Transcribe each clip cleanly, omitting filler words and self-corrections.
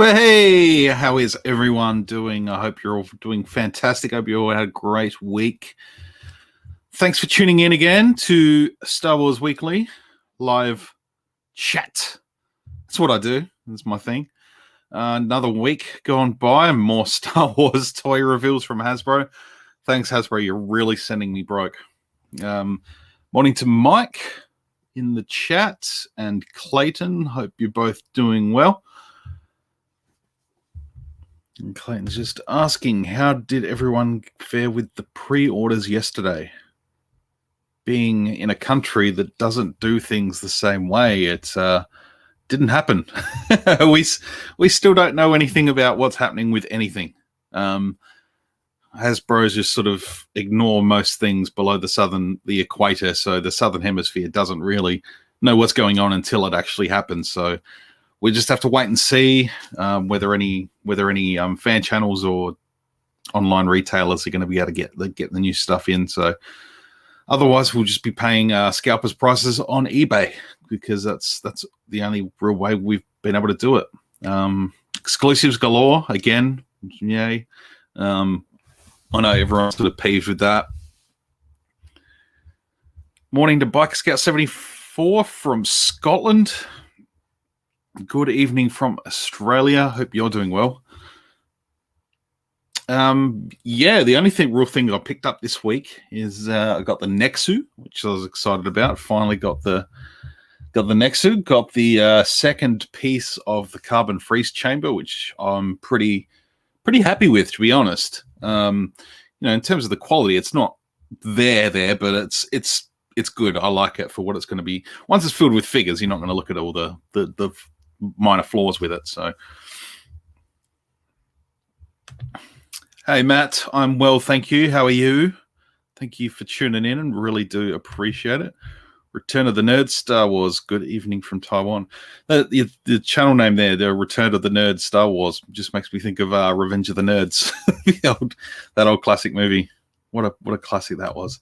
Zalba, hey, how is everyone doing? I hope you're all doing fantastic. I hope you all had a great week. Thanks for tuning in again to Star Wars Weekly live chat. That's what I do. That's my thing. Another week gone by, more Star Wars toy reveals from Hasbro. Thanks, Hasbro. You're really sending me broke. Morning to Mike in the chat and Clayton. Hope you're both doing well. And Clayton's just asking, how did everyone fare with the pre-orders yesterday? Being in a country that doesn't do things the same way, it didn't happen. we still don't know anything about what's happening with anything. Hasbro's just sort of ignore most things below the equator, so the southern hemisphere doesn't really know what's going on until it actually happens. So we just have to wait and see whether any fan channels or online retailers are going to be able to get the new stuff in. So otherwise, we'll just be paying scalpers prices on eBay, because that's the only real way we've been able to do it. Exclusives galore again, yay! I know everyone's sort of peeved with that. Morning to Biker Scout 74 from Scotland. Good evening from Australia. Hope you're doing well. The only real thing I picked up this week is I got the Nexu, which I was excited about. Finally got the Nexu. Got the second piece of the carbon freeze chamber, which I'm pretty happy with, to be honest. In terms of the quality, it's not there, but it's good. I like it for what it's going to be. Once it's filled with figures, you're not going to look at all the minor flaws with it. So, hey Matt, I'm well, thank you. How are you? Thank you for tuning in, and really do appreciate it. Return of the Nerds Star Wars. Good evening from Taiwan. The channel name there, the Return of the Nerds Star Wars, just makes me think of Revenge of the Nerds, that old classic movie. What a classic that was.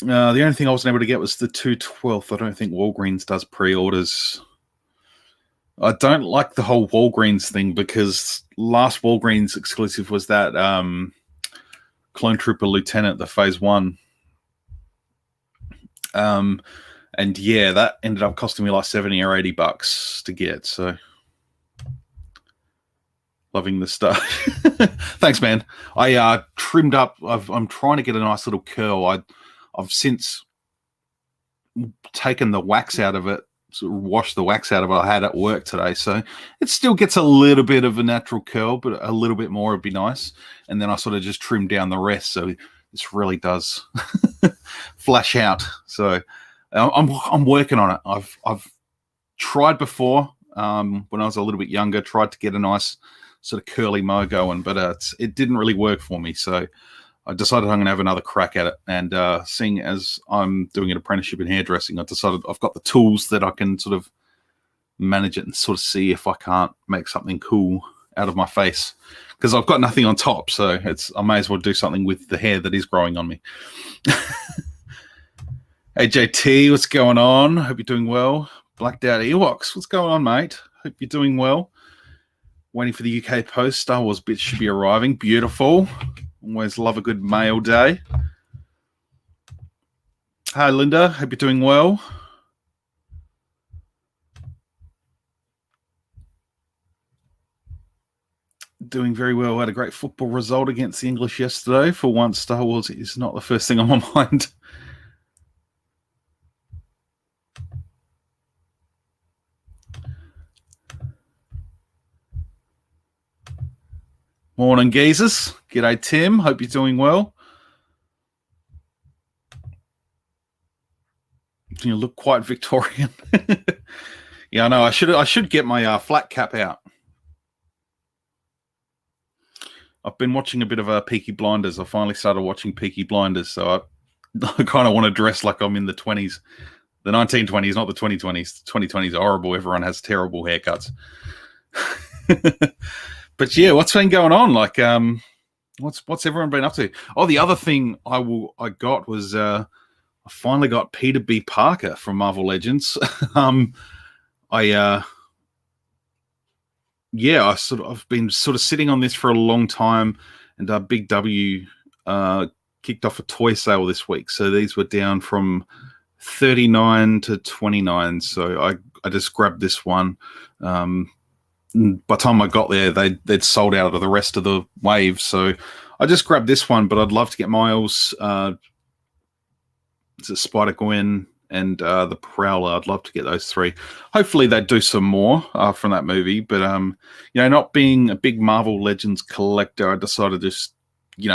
The only thing I wasn't able to get was the 2/12. I don't think Walgreens does pre-orders. I don't like the whole Walgreens thing, because last Walgreens exclusive was that Clone Trooper Lieutenant, the Phase 1. And yeah, that ended up costing me like $70 or $80 to get. So loving the stuff. Thanks, man. I trimmed up. I'm trying to get a nice little curl. I've since taken the wax out of it, sort of washed the wax out of it. I had at work today, so it still gets a little bit of a natural curl, but a little bit more would be nice. And then I sort of just trimmed down the rest, so this really does flash out. So I'm working on it. I've tried before when I was a little bit younger. Tried to get a nice sort of curly mo going, but it didn't really work for me. So I decided I'm going to have another crack at it. And seeing as I'm doing an apprenticeship in hairdressing, I decided I've got the tools that I can sort of manage it and sort of see if I can't make something cool out of my face, because I've got nothing on top. So I may as well do something with the hair that is growing on me. Hey, JT, what's going on? Hope you're doing well. Blacked Out Ewoks, what's going on, mate? Hope you're doing well. Waiting for the UK post. Star Wars bits should be arriving. Beautiful. Always love a good mail day. Hi, Linda. Hope you're doing well. Doing very well. Had a great football result against the English yesterday. For once, Star Wars is not the first thing on my mind. Morning, geezers. G'day, Tim. Hope you're doing well. You look quite Victorian. Yeah, I know. I should get my flat cap out. I've been watching a bit of Peaky Blinders. I finally started watching Peaky Blinders, so I kind of want to dress like I'm in the 20s. The 1920s, not the 2020s. The 2020s are horrible. Everyone has terrible haircuts. But yeah, what's been going on? Like, what's everyone been up to? Oh, the other thing I got was I finally got Peter B. Parker from Marvel Legends. I yeah, I've been sort of sitting on this for a long time, and Big W kicked off a toy sale this week. So these were down from 39 to 29. So I just grabbed this one. By the time I got there, they'd sold out of the rest of the wave. So I just grabbed this one, but I'd love to get Miles, Spider-Gwen, and the Prowler. I'd love to get those three. Hopefully they do some more from that movie. But, not being a big Marvel Legends collector, I decided to just,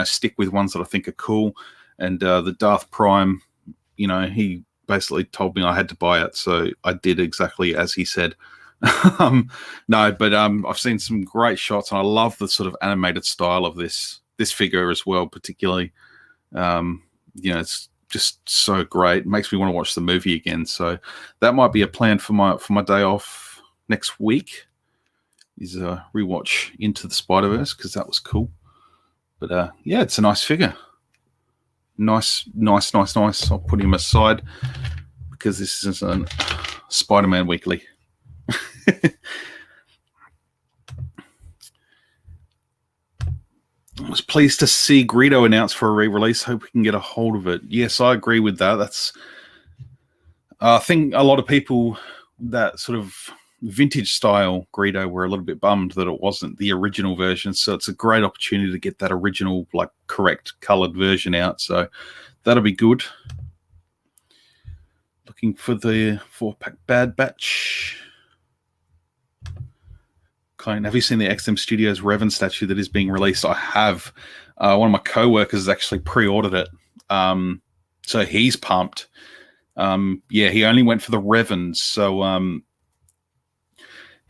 stick with ones that I think are cool. And the Darth Prime, he basically told me I had to buy it. So I did exactly as he said. I've seen some great shots, and I love the sort of animated style of this figure as well, particularly. It's just so great. It makes me want to watch the movie again. So that might be a plan for my day off next week, is rewatch Into the Spider-Verse, because that was cool. But it's a nice figure. Nice. I'll put him aside because this is a Spider-Man Weekly. I was pleased to see Greedo announced for a re-release. Hope we can get a hold of it. Yes, I agree with that. I think a lot of people that sort of vintage style Greedo were a little bit bummed that it wasn't the original version. So it's a great opportunity to get that original, correct colored version out. So that'll be good. Looking for the 4-pack Bad Batch. Have you seen the XM Studios Revan statue that is being released? I have. One of my co-workers actually pre-ordered it. So he's pumped. He only went for the Revans. So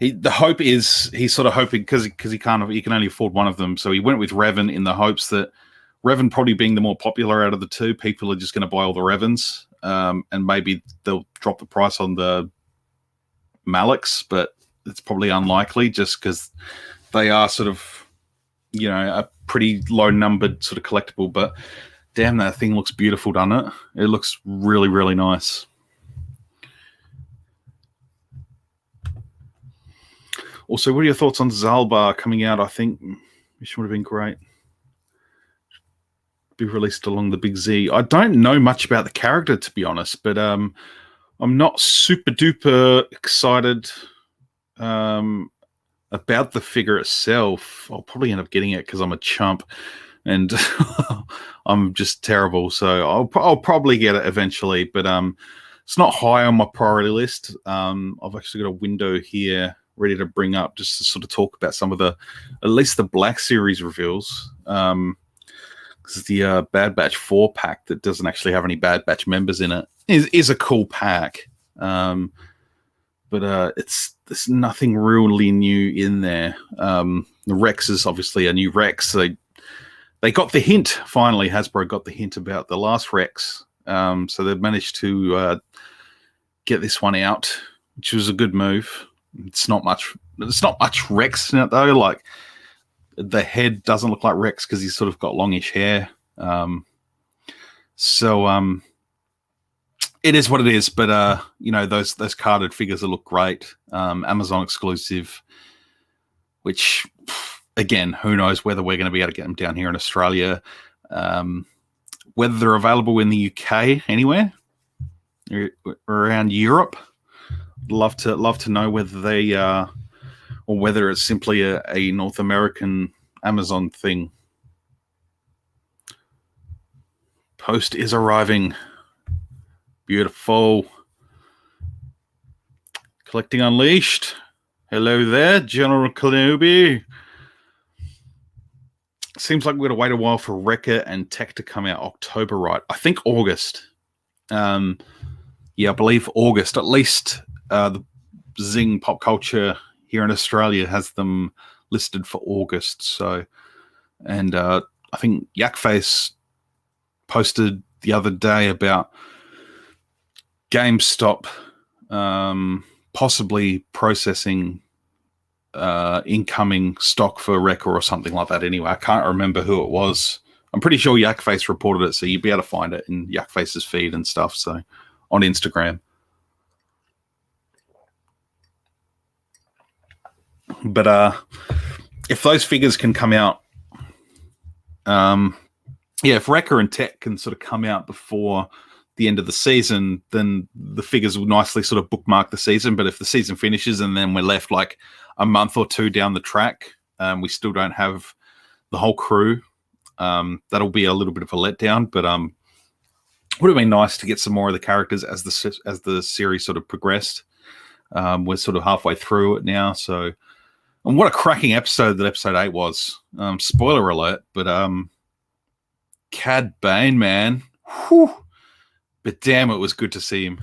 the hope is he's sort of hoping because he can only afford one of them. So he went with Revan in the hopes that Revan probably being the more popular out of the two, people are just going to buy all the Revans. And maybe they'll drop the price on the Maliks, but it's probably unlikely just because they are sort of, a pretty low numbered sort of collectible. But damn, that thing looks beautiful, doesn't it? It looks really, really nice. Also, what are your thoughts on Zalba coming out? I think this would have been great. Be released along the Big Z. I don't know much about the character, to be honest, but I'm not super duper excited about the figure itself. I'll probably end up getting it because I'm a chump and I'm just terrible. So I'll probably get it eventually, but it's not high on my priority list. I've actually got a window here ready to bring up just to sort of talk about some of at least the Black Series reveals. Because the Bad Batch 4-pack that doesn't actually have any Bad Batch members in it is a cool pack. But there's nothing really new in there. The Rex is obviously a new Rex. They got the hint, finally. Hasbro got the hint about the last Rex. So they've managed to get this one out, which was a good move. It's not much Rex in it, though. The head doesn't look like Rex because he's sort of got longish hair. It is what it is, but those carded figures that look great. Amazon exclusive, which again, who knows whether we're going to be able to get them down here in Australia, whether they're available in the UK anywhere or around Europe. Love to know whether they or whether it's simply a North American Amazon thing. Post is arriving. Beautiful. Collecting Unleashed. Hello there, General Kenobi. Seems like we're going to wait a while for Wrecker and Tech to come out October, right? I think August. I believe August. At least the Zing Pop Culture here in Australia has them listed for August. So, and I think Yakface posted the other day about GameStop possibly processing incoming stock for Wrecker or something like that. Anyway, I can't remember who it was. I'm pretty sure Yakface reported it, so you'd be able to find it in Yakface's feed and stuff. So on Instagram. But if those figures can come out, if Wrecker and Tech can sort of come out before the end of the season, then the figures will nicely sort of bookmark the season. But if the season finishes and then we're left like a month or two down the track, we still don't have the whole crew, that'll be a little bit of a letdown. But would have been nice to get some more of the characters as the series sort of progressed. We're sort of halfway through it now, so and what a cracking episode that episode 8 was. Spoiler alert, but Cad Bane, man. Whew. But damn, it was good to see him.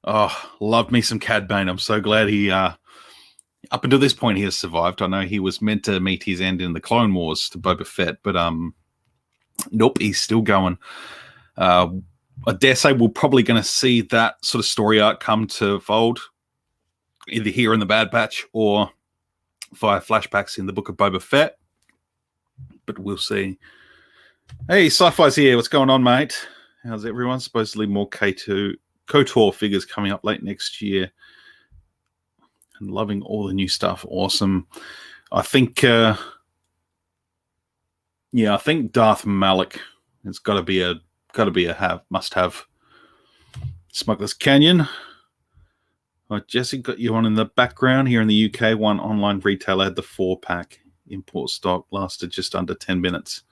Oh, loved me some Cad Bane. I'm so glad he, up until this point, he has survived. I know he was meant to meet his end in the Clone Wars to Boba Fett, but nope, he's still going. I dare say we're probably going to see that sort of story arc come to fold, either here in the Bad Batch or via flashbacks in the Book of Boba Fett. But we'll see. Hey, Sci-Fi's here. What's going on, mate? How's everyone? Supposedly more KOTOR figures coming up late next year. And loving all the new stuff. Awesome. I think, I think Darth Malik has got to be a must-have. Smuggler's Canyon. Jesse, got you on in the background. Here in the UK, one online retailer had the 4-pack import stock, lasted just under 10 minutes.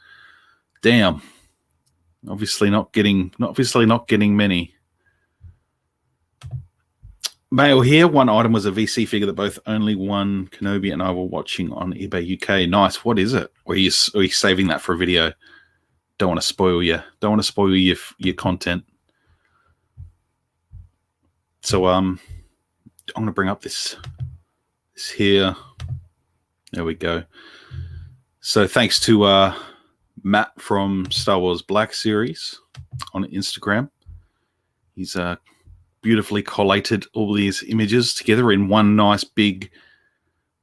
Damn. Obviously not getting many. Mail here. One item was a VC figure that both only one Kenobi and I were watching on eBay UK. Nice. What is it? Or are you saving that for a video? Don't want to spoil you. Don't want to spoil your content. So I'm going to bring up this here. There we go. So thanks to Matt from Star Wars Black Series on Instagram. He's beautifully collated all these images together in one nice big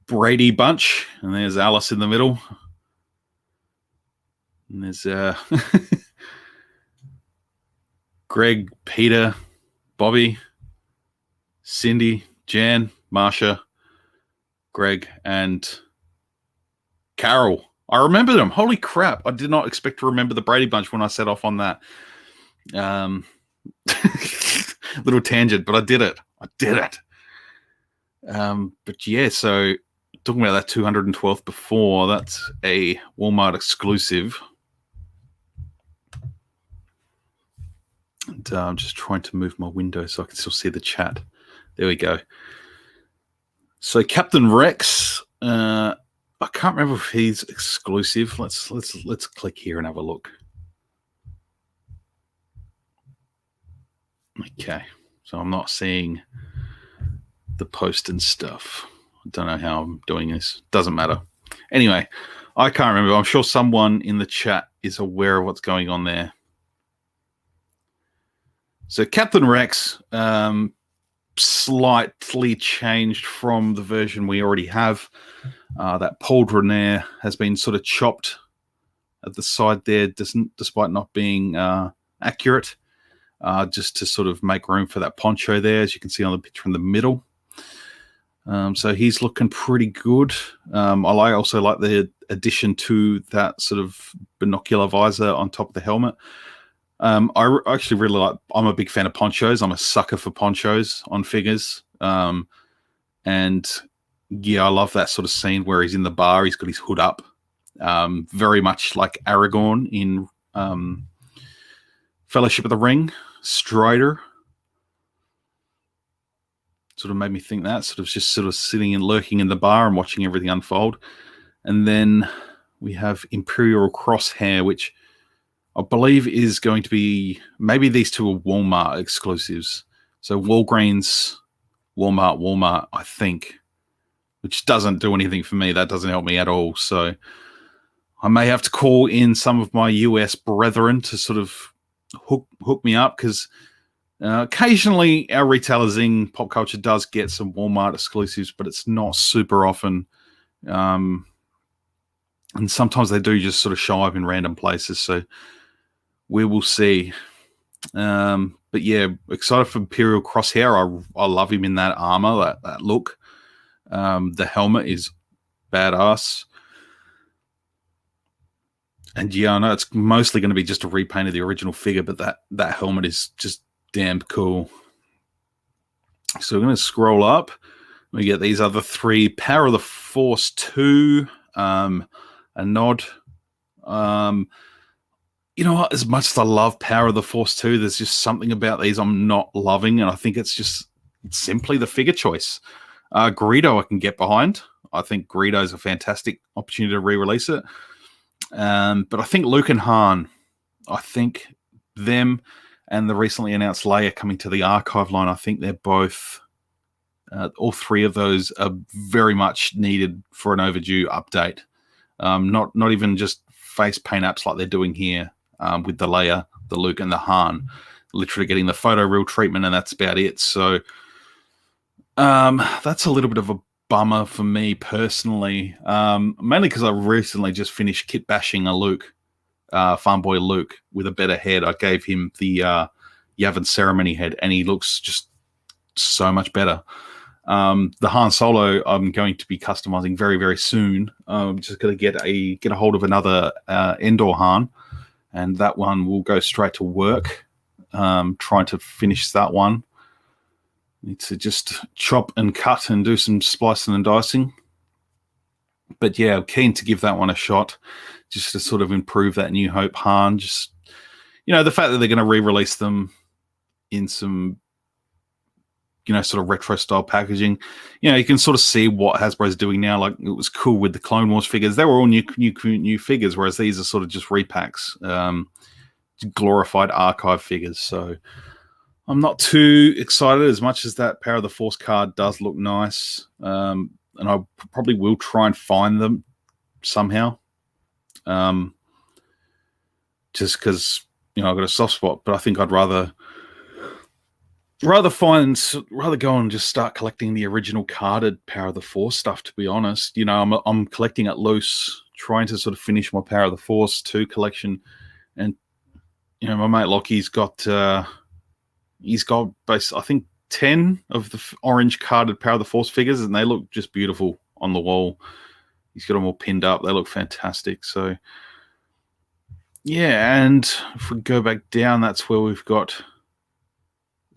Brady bunch. And there's Alice in the middle. And there's Greg, Peter, Bobby, Cindy, Jan, Marsha, Greg, and Carol. I remember them. Holy crap. I did not expect to remember the Brady Bunch when I set off on that. Little tangent, but I did it. But yeah, so talking about that 212th before, that's a Walmart exclusive. And I'm just trying to move my window so I can still see the chat. There we go. So Captain Rex, I can't remember if he's exclusive. Let's click here and have a look. Okay, so I'm not seeing the post and stuff. I don't know how I'm doing this. Doesn't matter. Anyway, I can't remember. I'm sure someone in the chat is aware of what's going on there. So Captain Rex, slightly changed from the version we already have. That pauldron there has been sort of chopped at the side there, despite not being accurate, just to sort of make room for that poncho there, as you can see on the picture in the middle. So he's looking pretty good. I also like the addition to that sort of binocular visor on top of the helmet. I actually really like, I'm a big fan of ponchos. I'm a sucker for ponchos on figures. And yeah, I love that sort of scene where he's in the bar, he's got his hood up. Very much like Aragorn in Fellowship of the Ring, Strider. Sort of made me think that, sort of sitting and lurking in the bar and watching everything unfold. And then we have Imperial Crosshair, which I believe is going to be, maybe these two are Walmart exclusives. So Walgreens, Walmart, I think, which doesn't do anything for me. That doesn't help me at all. So I may have to call in some of my US brethren to sort of hook me up, because occasionally our retailers in pop culture does get some Walmart exclusives, but it's not super often. And sometimes they do just sort of show up in random places. So we will see. But yeah, excited for Imperial Crosshair. I love him in that armor, that look. The helmet is badass. And yeah, I know it's mostly going to be just a repaint of the original figure, but that helmet is just damn cool. So we're going to scroll up. We get these other three. Power of the Force 2, a nod. You know what? As much as I love Power of the Force 2, there's just something about these I'm not loving, and I think it's just simply the figure choice. Greedo I can get behind. I think Greedo is a fantastic opportunity to re-release it. But I think Luke and Han, I think them and the recently announced Leia coming to the archive line, I think they're both, all three of those are very much needed for an overdue update. Not even just face paint apps like they're doing here with the Leia, the Luke, and the Han. Literally getting the photo real treatment, and that's about it. So that's a little bit of a bummer for me personally, mainly because I recently just finished kit bashing a Luke, Farm Boy Luke, with a better head. I gave him the Yavin Ceremony head, and he looks just so much better. The Han Solo I'm going to be customizing very, very soon. I'm just going to get a hold of another Endor Han, and that one will go straight to work. Trying to finish that one. Need to just chop and cut and do some splicing and dicing. But yeah, I'm keen to give that one a shot, just to sort of improve that New Hope Han. Just, you know, the fact that they're going to re-release them in some, you know, sort of retro style packaging. You know, you can sort of see what Hasbro's doing now. Like, it was cool with the Clone Wars figures. They were all new figures, whereas these are sort of just repacks, glorified archive figures. So I'm not too excited, as much as that Power of the Force card does look nice. And I probably will try and find them somehow. Just because, you know, I've got a soft spot, but I think I'd rather go and just start collecting the original carded Power of the Force stuff, to be honest. You know, I'm collecting it loose, trying to sort of finish my Power of the Force 2 collection. And, you know, my mate Lockie's got I think 10 of the orange carded Power of the Force figures, and they look just beautiful on the wall. He's got them all pinned up. They look fantastic. So yeah, and if we go back down, that's where we've got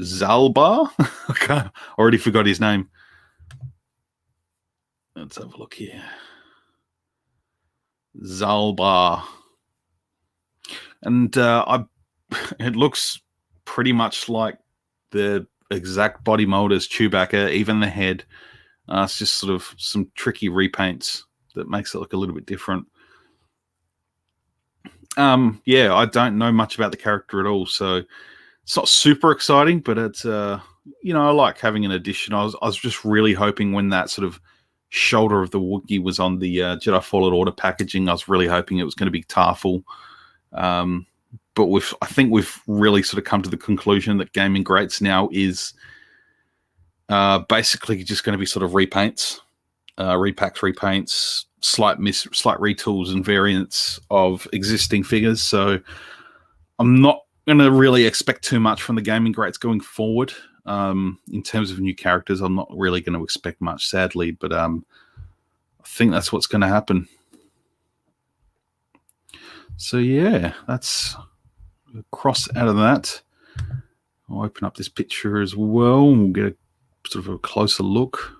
Zalba. I already forgot his name. Let's have a look here. Zalba. And it looks pretty much like the exact body mold as Chewbacca, even the head. It's just sort of some tricky repaints that makes it look a little bit different. Yeah, I don't know much about the character at all, so it's not super exciting, but it's you know, I like having an addition. I was just really hoping when that sort of shoulder of the Wookiee was on the Jedi Fallen Order packaging, I was really hoping it was going to be Tarful. But I think we've really sort of come to the conclusion that Gaming Greats now is basically just going to be sort of repaints, repaints, slight retools and variants of existing figures. So I'm not going to really expect too much from the Gaming Greats going forward. In terms of new characters, I'm not really going to expect much, sadly, but I think that's what's going to happen. So yeah, that's a cross out of that. I'll open up this picture as well, and we'll get a sort of a closer look.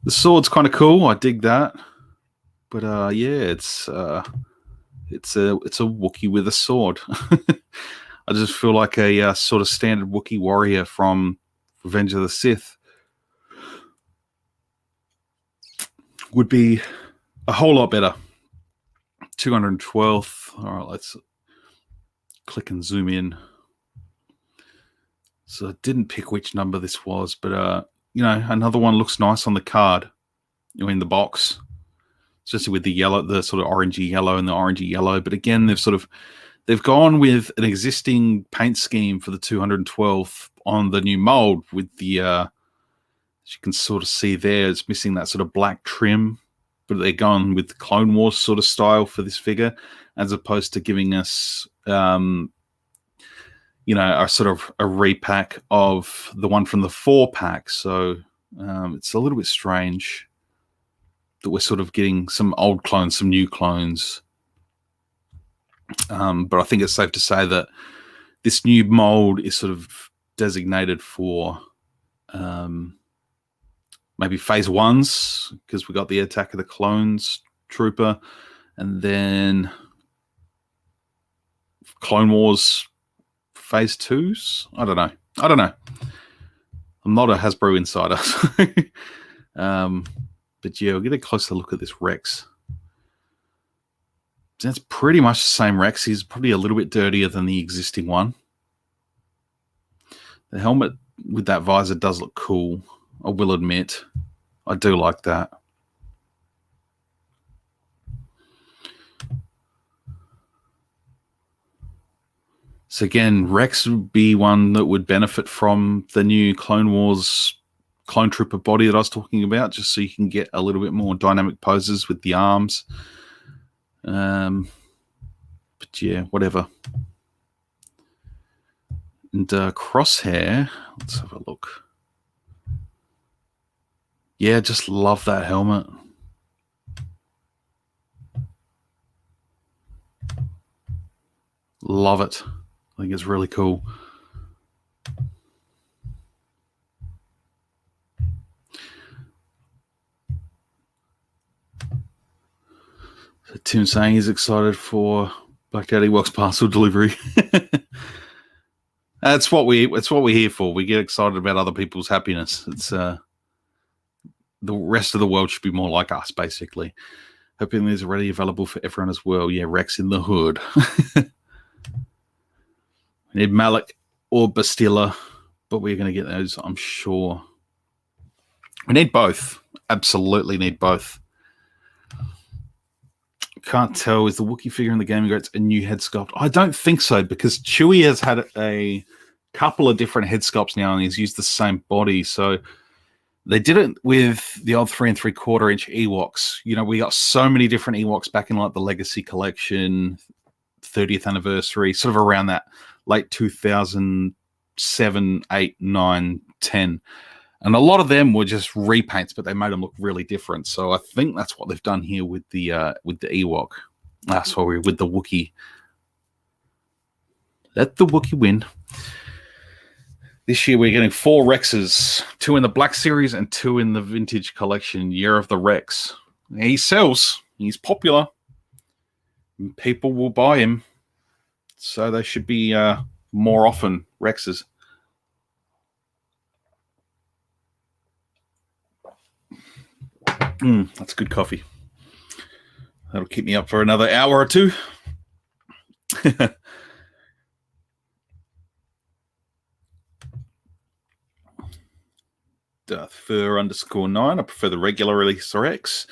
The sword's kind of cool. I dig that. But yeah, it's a Wookiee with a sword. I just feel like a sort of standard Wookiee warrior from Revenge of the Sith would be a whole lot better. 212th. All right, let's click and zoom in. So I didn't pick which number this was, but you know, another one looks nice on the card, you know, in the box, especially with the yellow, the sort of orangey yellow and the orangey yellow. But again, they've gone with an existing paint scheme for the 212th on the new mold with the as you can sort of see there, it's missing that sort of black trim, but they're going with the Clone Wars sort of style for this figure, as opposed to giving us, you a sort of a repack of the one from the 4-pack. So it's a little bit strange that we're sort of getting some old clones, some new clones. But I think it's safe to say that this new mold is sort of designated for maybe phase 1s, because we got the Attack of the Clones Trooper, and then Clone Wars phase 2s. I don't know. I'm not a Hasbro insider. But yeah, we'll get a closer look at this Rex. That's pretty much the same Rex. He's probably a little bit dirtier than the existing one. The helmet with that visor does look cool, I will admit. I do like that. So again, Rex would be one that would benefit from the new Clone Wars Clone Trooper body that I was talking about, just so you can get a little bit more dynamic poses with the arms. But yeah, whatever. And Crosshair, let's have a look. Yeah, just love that helmet. Love it. I think it's really cool. So Tim's saying he's excited for Black Daddy Walks parcel delivery. That's what we're here for. We get excited about other people's happiness. It's the rest of the world should be more like us, basically. Hoping these are ready, available for everyone as well. Yeah, Rex in the hood. We need Malik or Bastilla, but we're going to get those, I'm sure. We need both. Absolutely need both. Can't tell, is the Wookiee figure in the Gaming Greats a new head sculpt? I don't think so, because Chewie has had a couple of different head sculpts now, and he's used the same body. So they did it with the old 3 3/4 inch Ewoks. We got so many different Ewoks back in like the Legacy Collection, 30th anniversary, sort of around that late 2007, 8, 9, 10. And a lot of them were just repaints, but they made them look really different. So I think that's what they've done here with the Ewok. Sorry, with the Wookiee. Let the Wookiee win. This year we're getting 4 Rexes, 2 in the Black Series and 2 in the Vintage Collection, Year of the Rex. He sells. He's popular. People will buy him. So they should be more often Rexes. That's good coffee. That'll keep me up for another hour or two. Darthfur_9. I prefer the regular release Rex.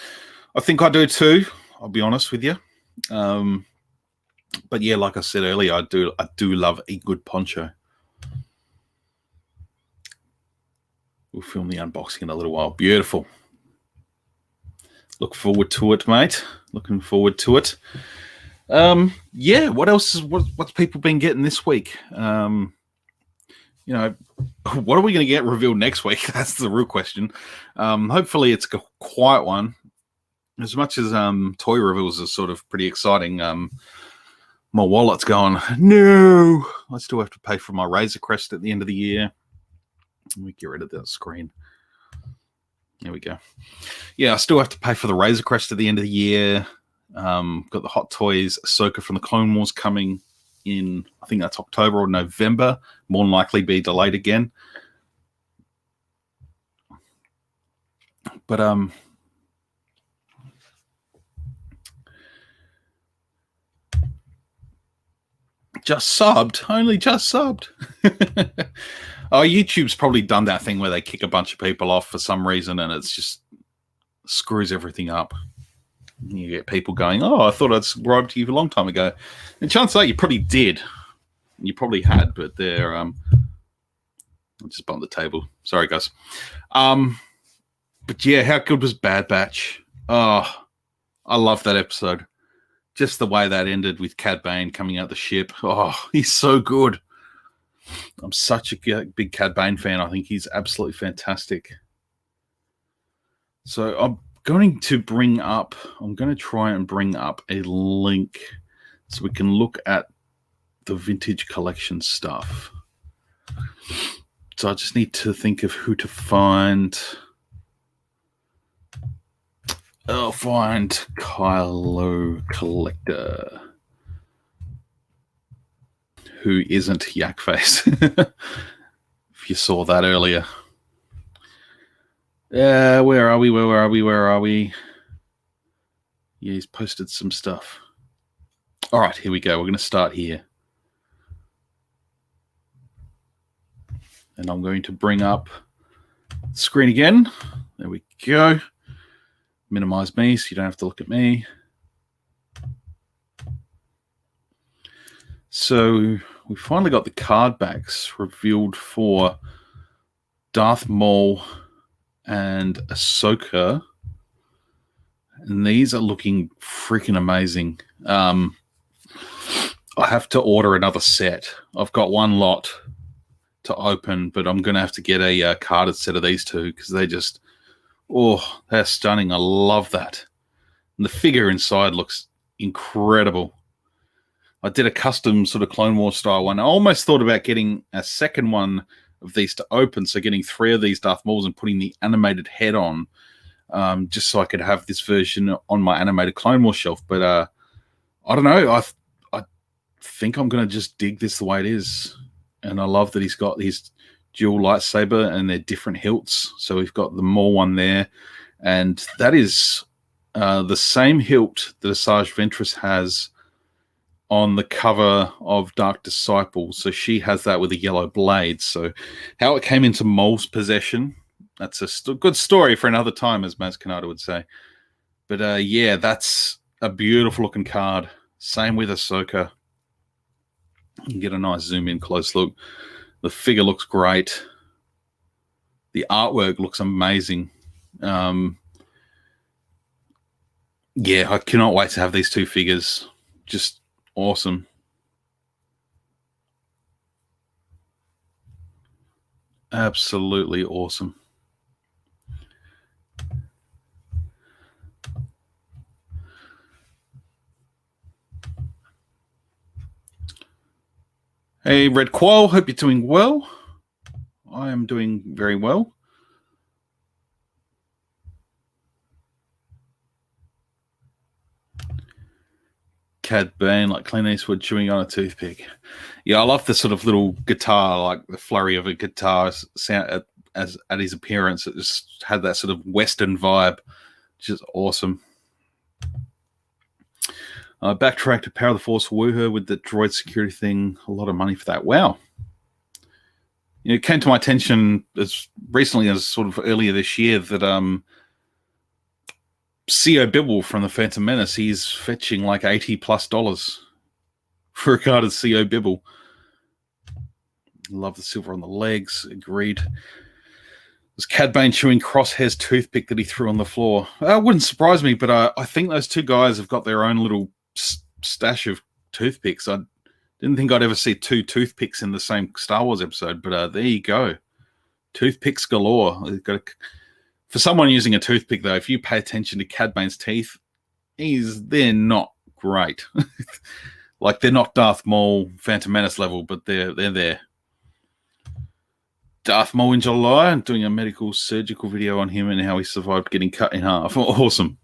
I think I do too. I'll be honest with you. But yeah, like I said earlier, I do love a good poncho. We'll film the unboxing in a little while. Beautiful. Look forward to it, mate. Looking forward to it. Yeah, what else what's people been getting this week? What are we going to get revealed next week? That's the real question. Hopefully it's a quiet one. As much as toy reveals are sort of pretty exciting, my wallet's going, no, I still have to pay for my Razor Crest at the end of the year. Let me get rid of that screen. There we go. Yeah, I still have to pay for the Razor Crest at the end of the year. Got the Hot Toys Ahsoka from the Clone Wars coming in, I think that's October or November. More than likely be delayed again. But just subbed. Only just subbed. Oh, YouTube's probably done that thing where they kick a bunch of people off for some reason, and it's just screws everything up. You get people going, oh, I thought I'd subscribed to you a long time ago. And chances are you probably did. You probably had, but they're... I'll just bump the table. Sorry, guys. But yeah, how good was Bad Batch? Oh, I love that episode. Just the way that ended with Cad Bane coming out the ship. Oh, he's so good. I'm such a big Cad Bane fan. I think he's absolutely fantastic. So I'm going to try and bring up a link so we can look at the vintage collection stuff. So I just need to think of who to find. I'll find Kylo Collector, who isn't Yakface. If you saw that earlier. Where are we? Yeah, he's posted some stuff. All right, here we go. We're going to start here. And I'm going to bring up the screen again. There we go. Minimize me so you don't have to look at me. So we finally got the card backs revealed for Darth Maul and Ahsoka. And these are looking freaking amazing. I have to order another set. I've got one lot to open, but I'm going to have to get a carded set of these two because they just, they're stunning. I love that. And the figure inside looks incredible. I did a custom sort of Clone Wars style one. I almost thought about getting a second one of these to open, so getting 3 of these Darth Mauls and putting the animated head on, just so I could have this version on my animated Clone Wars shelf. But I don't know. I think I'm going to just dig this the way it is. And I love that he's got his dual lightsaber and they're different hilts. So we've got the Maul one there. And that is the same hilt that Asajj Ventress has on the cover of Dark Disciple. So she has that with a yellow blade. So how it came into Maul's possession, that's a good story for another time, as Maz Kanata would say. But yeah, that's a beautiful looking card. Same with Ahsoka. You can get a nice zoom in close look. The figure looks great. The artwork looks amazing. Yeah, I cannot wait to have these 2 figures. Just awesome. Absolutely awesome. Hey, Red Qual, hope you're doing well. I am doing very well. Cad Bane, like Clint Eastwood chewing on a toothpick. Yeah, I love the sort of little guitar, like the flurry of a guitar sound at his appearance. It just had that sort of Western vibe, which is awesome. Backtrack to Power of the Force Wooher with the droid security thing. A lot of money for that. Wow. It came to my attention as recently as sort of earlier this year that C.O. Bibble from the Phantom Menace, he's fetching like $80+ for a card of C.O. Bibble. Love the silver on the legs. Agreed. Was Cad Bane chewing Crosshair's toothpick that he threw on the floor? It wouldn't surprise me, but I think those 2 guys have got their own little stash of toothpicks. I didn't think I'd ever see 2 toothpicks in the same Star Wars episode, but there you go. Toothpicks galore. For someone using a toothpick, though, if you pay attention to Cad Bane's teeth, they're not great. Like, they're not Darth Maul, Phantom Menace level, but they're there. Darth Maul in July, and doing a medical surgical video on him and how he survived getting cut in half. Awesome.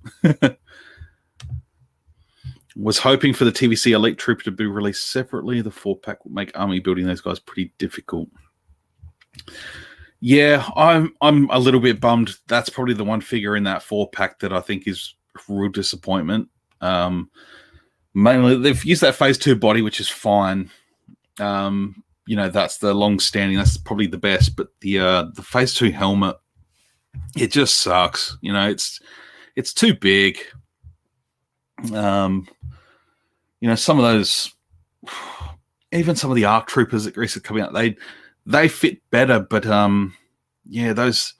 Was hoping for the TVC Elite Trooper to be released separately. The 4-pack will make army building those guys pretty difficult. Yeah, I'm a little bit bummed. That's probably the one figure in that 4-pack that I think is a real disappointment. Mainly, they've used that Phase 2 body, which is fine. That's the long-standing. That's probably the best. But the Phase 2 helmet, it just sucks. It's too big. Some of those, even some of the ARC Troopers that recently coming out, they fit better, but those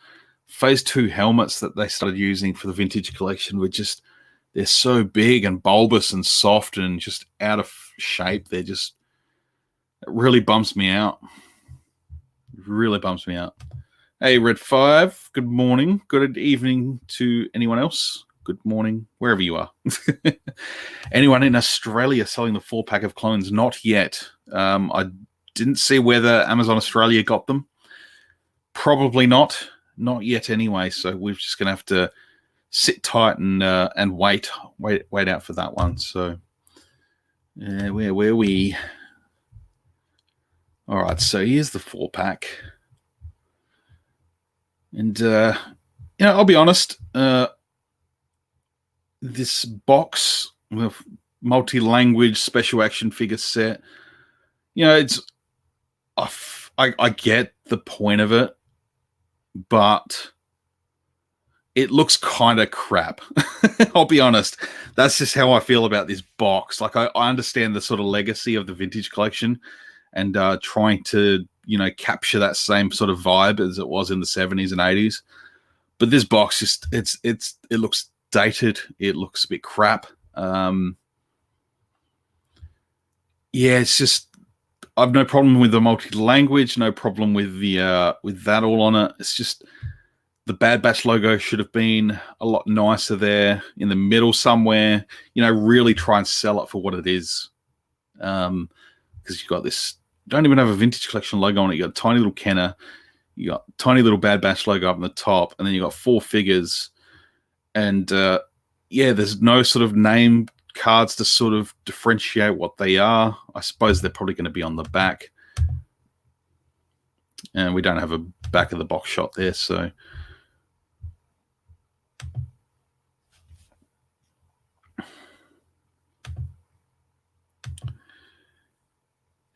Phase 2 helmets that they started using for the vintage collection were just, they're so big and bulbous and soft and just out of shape. It really bumps me out. Really bums me out. Hey, Red 5, good morning. Good evening to anyone else. Good morning, wherever you are. Anyone in Australia selling the 4-pack of clones? Not yet. I didn't see whether Amazon Australia got them. Probably not. Not yet anyway, so we're just going to have to sit tight and wait out for that one. So, where were we? All right, so here's the 4-pack. And, I'll be honest, this box with multi-language special action figure set, it's I get the point of it, but it looks kind of crap. I'll be honest. That's just how I feel about this box. Like, I understand the sort of legacy of the vintage collection and trying to, capture that same sort of vibe as it was in the 70s and 80s. But this box just, it looks dated. It looks a bit crap. It's just, I've no problem with the multi-language, no problem with the with that all on it. It's just the Bad Batch logo should have been a lot nicer there in the middle somewhere. Really try and sell it for what it is. Because you've got this, you don't even have a vintage collection logo on it. You got a tiny little Kenner, you got tiny little Bad Batch logo up on the top, and then you got 4 figures. And there's no sort of name cards to sort of differentiate what they are. I suppose they're probably going to be on the back. And we don't have a back of the box shot there, so.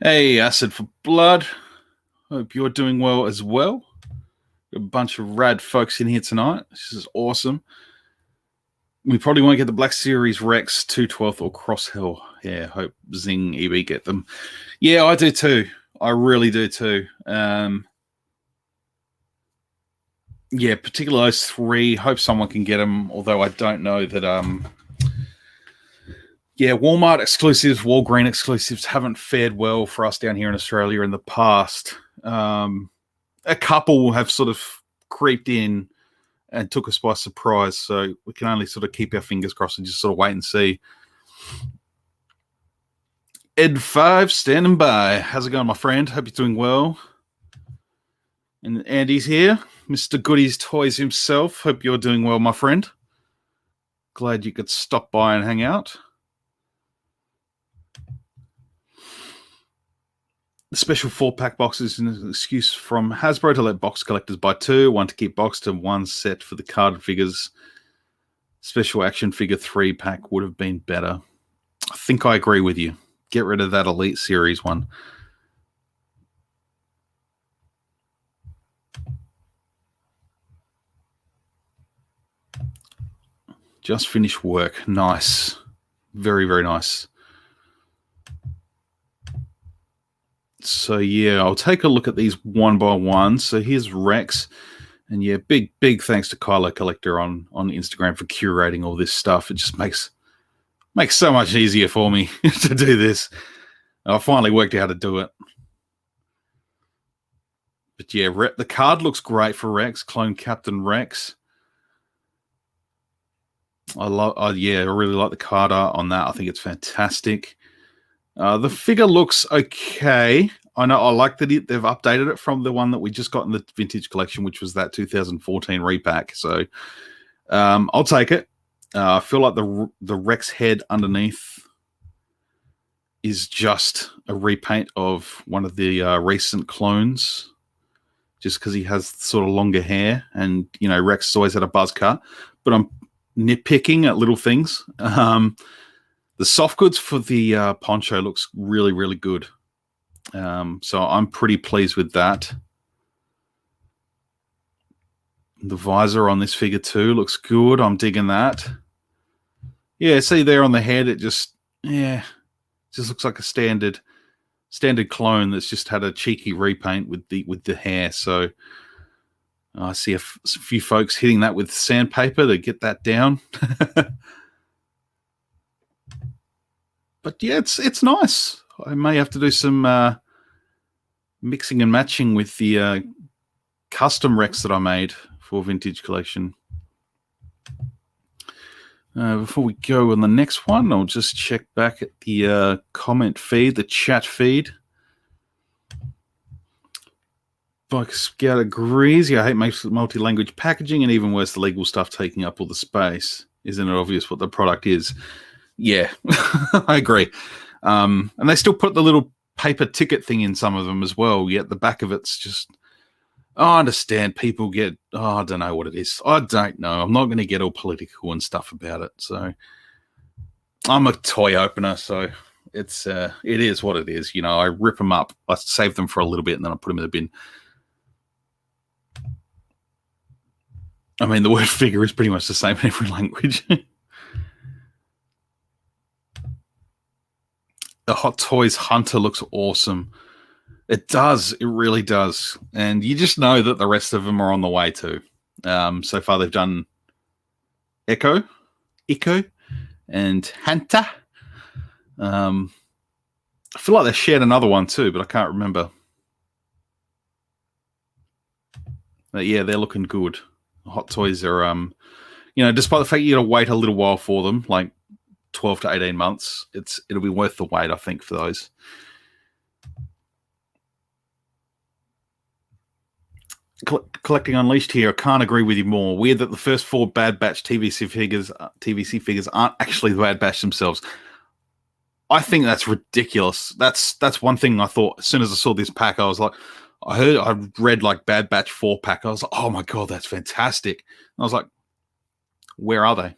Hey, Acid for Blood. Hope you're doing well as well. A bunch of rad folks in here tonight. This is awesome. We probably won't get the Black Series Rex 212th or Crosshair. Yeah, hope Zing EB get them. Yeah, I do too. I really do too. Particularly those 3. Hope someone can get them, although I don't know that Walmart exclusives, Walgreen exclusives haven't fared well for us down here in Australia in the past. A couple have sort of creeped in and took us by surprise, so we can only sort of keep our fingers crossed and just sort of wait and see. Ed5 standing by. How's it going, my friend? Hope you're doing well. And Andy's here, Mr. Goodies Toys himself. Hope you're doing well, my friend. Glad you could stop by and hang out. The special 4-pack boxes is an excuse from Hasbro to let box collectors buy 2, 1 to keep boxed and 1 set for the carded figures. Special action figure 3-pack would have been better. I think I agree with you. Get rid of that Elite Series one. Just finished work. Nice. Very, very nice. So, I'll take a look at these one by one. So, here's Rex. And, big thanks to Kylo Collector on Instagram for curating all this stuff. It just makes so much easier for me to do this. I finally worked out how to do it. But, the card looks great for Rex. Clone Captain Rex. I really like the card art on that. I think it's fantastic. The figure looks okay. I know I like that they've updated it from the one that we just got in the vintage collection, which was that 2014 repack. So I'll take it. I feel like the Rex head underneath is just a repaint of one of the recent clones, just because he has sort of longer hair, and Rex has always had a buzz cut. But I'm nitpicking at little things. The soft goods for the poncho looks really, really good. So I'm pretty pleased with that. The visor on this figure too looks good. I'm digging that. Yeah, see there on the head, it just looks like a standard clone that's just had a cheeky repaint with the hair. So I see a few folks hitting that with sandpaper to get that down. But it's nice. I may have to do some mixing and matching with the custom Rex that I made for Vintage Collection. Before we go on the next one, I'll just check back at the comment feed, the chat feed. Bike Scout agrees. Yeah, I hate multi-language packaging, and even worse, the legal stuff taking up all the space. Isn't it obvious what the product is? Yeah, I agree. And they still put the little paper ticket thing in some of them as well, yet the back of it's just... I understand people get... I don't know what it is. I don't know. I'm not going to get all political and stuff about it. So I'm a toy opener, so it is what it is. You know, I rip them up. I save them for a little bit, and then I put them in the bin. I mean, the word figure is pretty much the same in every language. The Hot Toys Hunter looks awesome. It does. It really does. And you just know that the rest of them are on the way too. So far, they've done Echo, and Hunter. I feel like they shared another one too, but I can't remember. But yeah, they're looking good. Hot Toys are, you know, despite the fact you got to wait a little while for them, like 12 to 18 months, it'll be worth the wait, I think, for those. Collecting Unleashed here, I can't agree with you more. Weird that the first 4 Bad Batch TVC figures aren't actually the Bad Batch themselves. I think that's ridiculous. That's one thing I thought as soon as I saw this pack. I was like, I read like Bad Batch 4 pack. I was like, oh my god, that's fantastic. And I was like, where are they?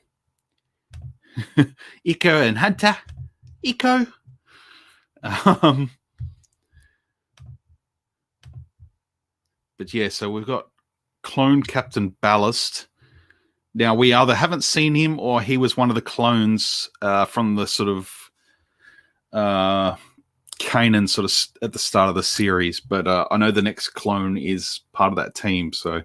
Echo and Hunter. Echo. But yeah, so we've got Clone Captain Ballast. Now, we either haven't seen him or he was one of the clones from the sort of Kanan sort of at the start of the series. But I know the next clone is part of that team, so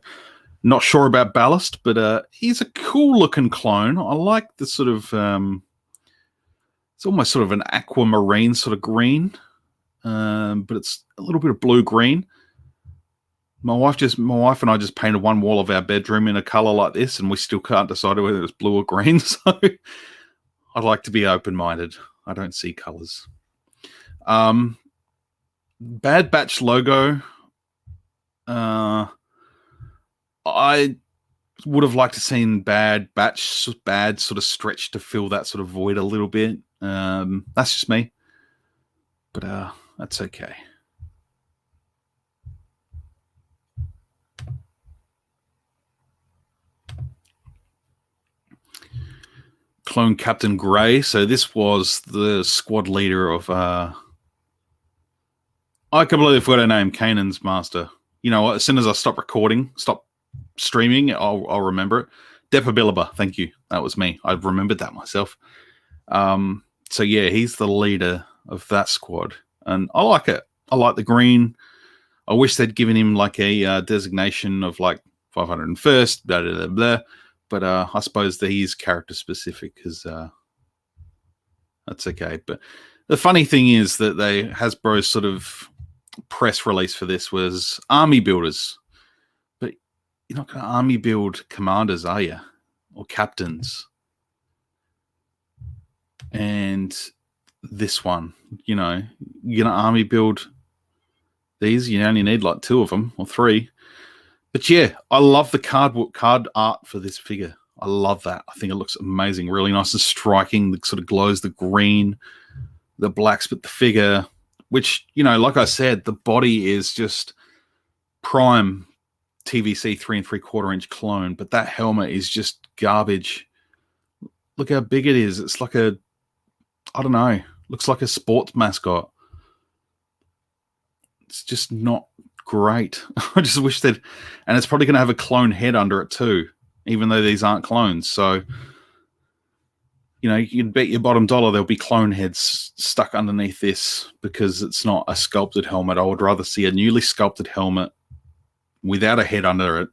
not sure about Ballast, but he's a cool-looking clone. I like the sort of... it's almost sort of an aquamarine sort of green, but it's a little bit of blue-green. My wife and I just painted one wall of our bedroom in a color like this, and we still can't decide whether it's blue or green. So I'd like to be open-minded. I don't see colors. Bad Batch logo. I would have liked to seen Bad sort of stretch to fill that sort of void a little bit. That's just me, but that's okay. Clone Captain Grey. So this was the squad leader of I can't believe I forgot her name, Kanan's master. You know what? As soon as I stop streaming, I'll remember it. Depa Billaba, thank you. That was me. I've remembered that myself. So yeah, he's the leader of that squad, and I like it. I like the green. I wish they'd given him like a designation of like 501st, blah blah blah blah. But I suppose that he's character specific, because that's okay. But the funny thing is that Hasbro's sort of press release for this was army builders. But you're not going to army build commanders, are you? Or captains? And this one, you know, you're going to army build these. You only need like 2 of them or 3. But yeah, I love the card art for this figure. I love that. I think it looks amazing, really nice and striking. It sort of glows the green, the blacks, but the figure, which, you know, like I said, the body is just prime TVC 3 3/4 inch clone, but that helmet is just garbage. Look how big it is. It's like I don't know, looks like a sports mascot. It's just not great. I just wish and it's probably going to have a clone head under it too, even though these aren't clones. So, you know, you can bet your bottom dollar there'll be clone heads stuck underneath this, because it's not a sculpted helmet. I would rather see a newly sculpted helmet without a head under it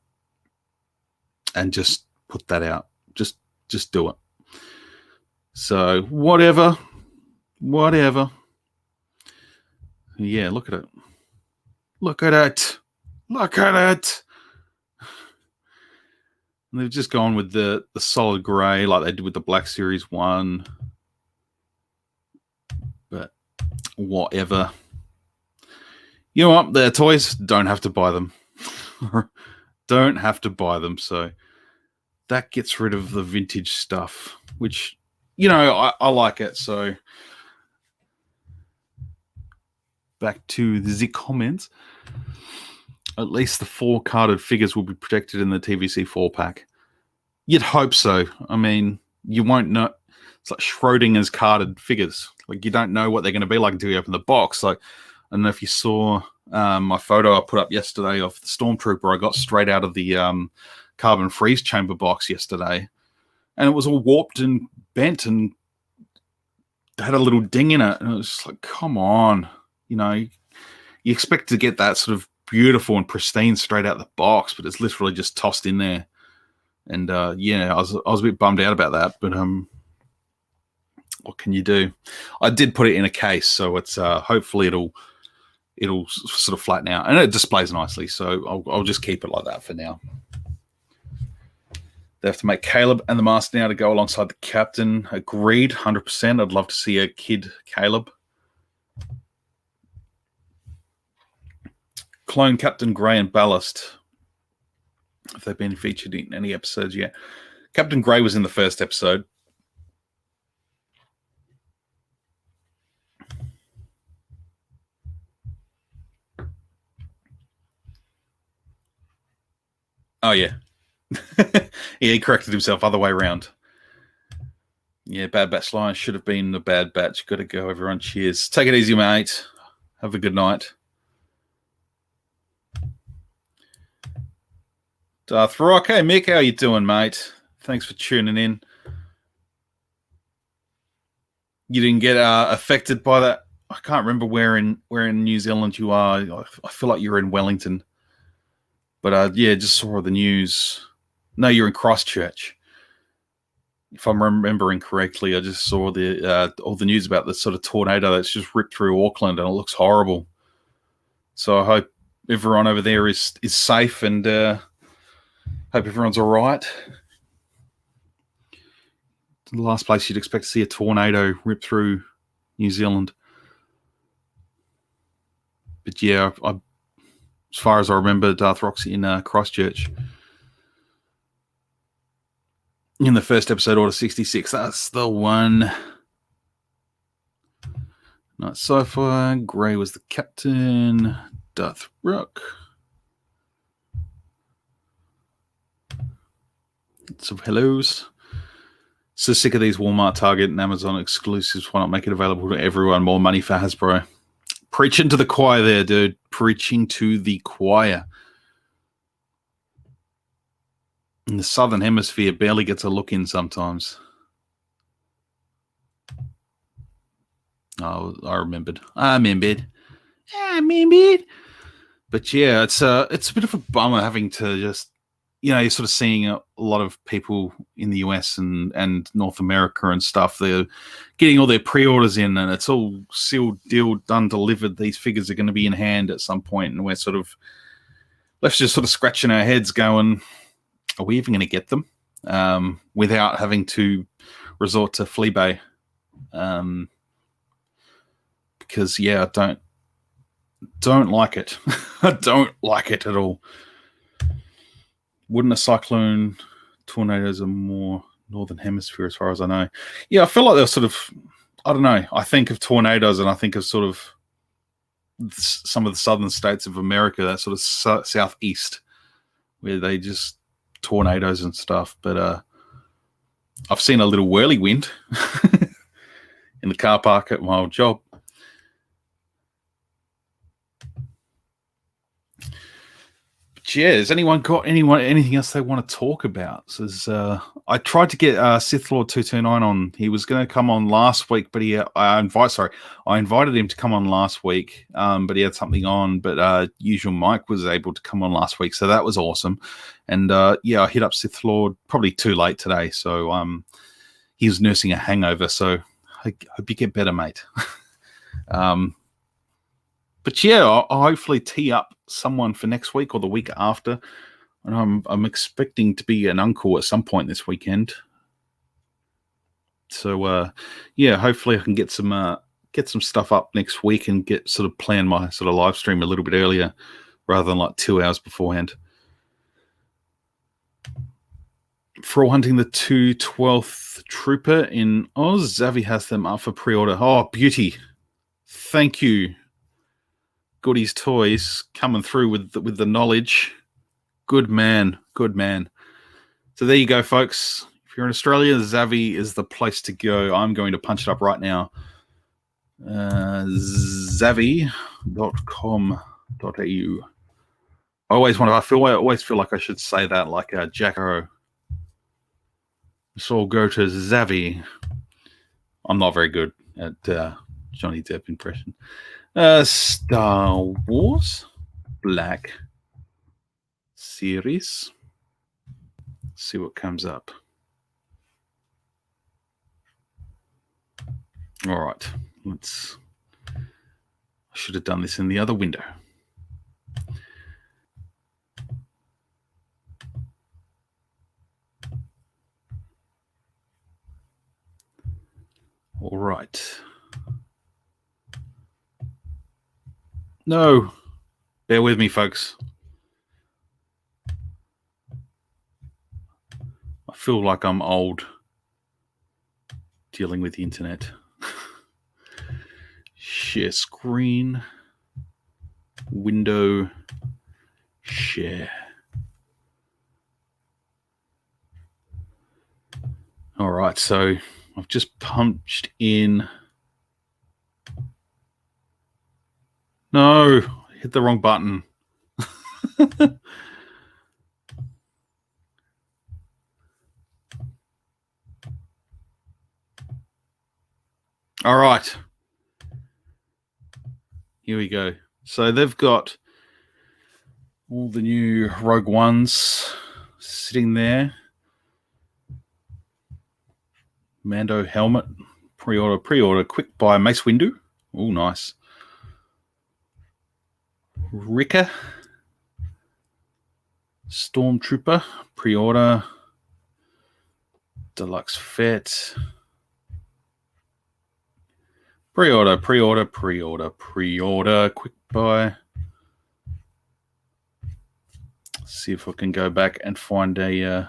and just put that out. Just do it. So whatever. Yeah, look at it. Look at it. Look at it. And they've just gone with the solid grey like they did with the Black Series 1. But whatever. You know what? Their toys, don't have to buy them. Don't have to buy them. So that gets rid of the vintage stuff, which, you know, I like it. So back to the comments. At least the 4 carded figures will be protected in the TVC 4-pack. You'd hope so. I mean, you won't know. It's like Schrodinger's carded figures. Like, you don't know what they're going to be like until you open the box. Like, I don't know if you saw my photo I put up yesterday of the Stormtrooper I got straight out of the carbon freeze chamber box yesterday. And it was all warped and bent and had a little ding in it. And it was just like, come on. You know, you expect to get that sort of beautiful and pristine straight out the box, but it's literally just tossed in there. And yeah, I was a bit bummed out about that, but what can you do? I did put it in a case, so it's hopefully it'll sort of flatten out, and it displays nicely. So I'll just keep it like that for now. They have to make Caleb and the Master now to go alongside the Captain. Agreed, 100%. I'd love to see a kid Caleb. Clone Captain Grey and Ballast. Have they been featured in any episodes yet? Captain Grey was in the first episode. Oh, yeah. Yeah, he corrected himself other way around. Yeah, Bad Batch Lion should have been the Bad Batch. Got to go, everyone. Cheers. Take it easy, mate. Have a good night. Darth Rock. Hey, Mick, how you doing, mate? Thanks for tuning in. You didn't get affected by that? I can't remember where in New Zealand you are. I feel like you're in Wellington. But yeah, just saw the news. No, you're in Christchurch. If I'm remembering correctly, I just saw the all the news about the sort of tornado that's just ripped through Auckland, and it looks horrible. So I hope everyone over there is safe, and hope everyone's all right. The last place you'd expect to see a tornado rip through New Zealand. But yeah, as far as I remember, Darth Rock's in Christchurch. In the first episode, Order 66. That's the one. Night Sci-Fi. Grey was the Captain. Darth Rock. Some hellos. So sick of these Walmart, Target, and Amazon exclusives. Why not make it available to everyone? More money for Hasbro. Preaching to the choir there, dude. Preaching to the choir. And the Southern Hemisphere barely gets a look in sometimes. Oh, I remembered. But yeah, it's a bit of a bummer having to just, you know, you're sort of seeing a lot of people in the US and North America and stuff. They're getting all their pre-orders in, and it's all sealed, deal, done, delivered. These figures are going to be in hand at some point, and we're sort of left just sort of scratching our heads going, are we even going to get them without having to resort to Fleabay? Because, yeah, I don't like it. I don't like it at all. Wouldn't a cyclone, tornadoes are more northern hemisphere as far as I know. Yeah, I feel like they're sort of, I don't know. I think of tornadoes and I think of sort of some of the southern states of America, that sort of southeast, where they just tornadoes and stuff. But I've seen a little whirlwind in the car park at my old job. Yeah, has anyone got anything else they want to talk about? So I tried to get Sith Lord 229 on. He was going to come on last week, but I invited him to come on last week, but he had something on. But usual Mike was able to come on last week, so that was awesome. And yeah, I hit up Sith Lord probably too late today, so he was nursing a hangover. So I hope you get better, mate. But But yeah, I'll hopefully tee up someone for next week or the week after. And I'm expecting to be an uncle at some point this weekend. So yeah, hopefully I can get some stuff up next week and get sort of plan my sort of live stream a little bit earlier rather than like 2 hours beforehand. For all hunting the 212th Trooper in Oz, Zavi has them up for pre-order. Oh, beauty. Thank you. Goodies Toys coming through with the knowledge. Good man. Good man. So there you go, folks. If you're in Australia, Zavi is the place to go. I'm going to punch it up right now. Zavi.com.au. I always feel like I should say that like a Jack-O. So I'll go to Zavi. I'm not very good at Johnny Depp impression. Star Wars Black Series. See what comes up. All right, I should have done this in the other window. All right. No, bear with me, folks. I feel like I'm old dealing with the internet. Share screen, window, share. All right, so I've just punched in. No, hit the wrong button. All right. Here we go. So they've got all the new Rogue Ones sitting there. Mando helmet, pre-order, quick buy, Mace Windu. Oh, nice. Rika, Stormtrooper, pre-order, Deluxe Fett. Pre-order, quick buy. See if I can go back and find a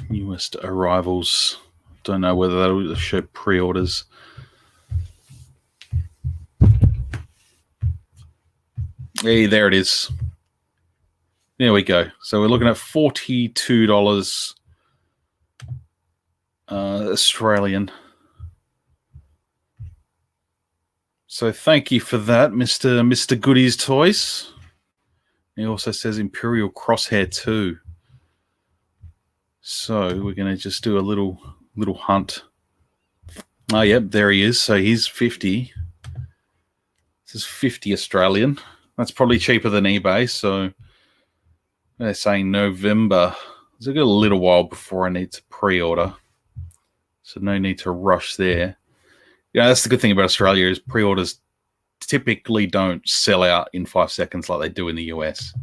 newest arrivals. Don't know whether that'll show pre-orders. Hey, there it is. There we go. So we're looking at $42 Australian. So thank you for that, Mr. Goodies Toys. He also says Imperial Crosshair too. So we're going to just do a little hunt. Oh, yep, there he is. So he's 50. This is 50 Australian. That's probably cheaper than eBay. So they're saying November. So I've got a little while before I need to pre-order. So no need to rush there. Yeah, that's the good thing about Australia is pre-orders typically don't sell out in 5 seconds like they do in the US.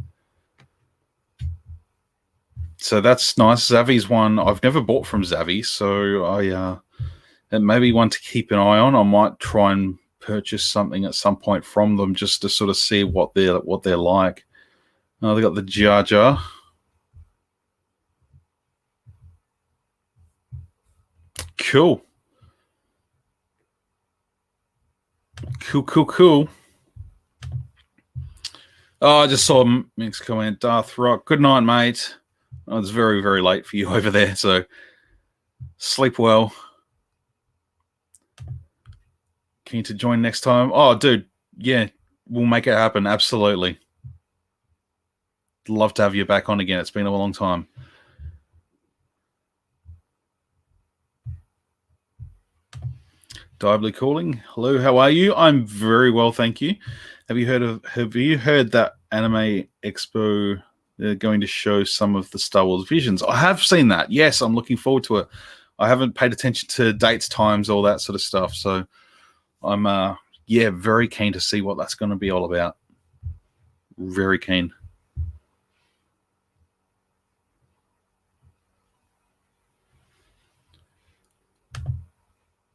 So that's nice. Zavi's one I've never bought from Zavi, so it may be one to keep an eye on. I might try and purchase something at some point from them just to sort of see what they're like. They got the Jar Jar. Cool. Cool. Oh, I just saw Mick's comment. Darth Rock. Good night, mate. Oh, it's very, very late for you over there, so sleep well. Keen to join next time? Oh, dude, yeah, we'll make it happen. Absolutely. Love to have you back on again. It's been a long time. Diably calling. Hello, how are you? I'm very well, thank you. Have you heard that Anime Expo? They're going to show some of the Star Wars visions. I have seen that. Yes, I'm looking forward to it. I haven't paid attention to dates, times, all that sort of stuff. So I'm very keen to see what that's going to be all about. Very keen.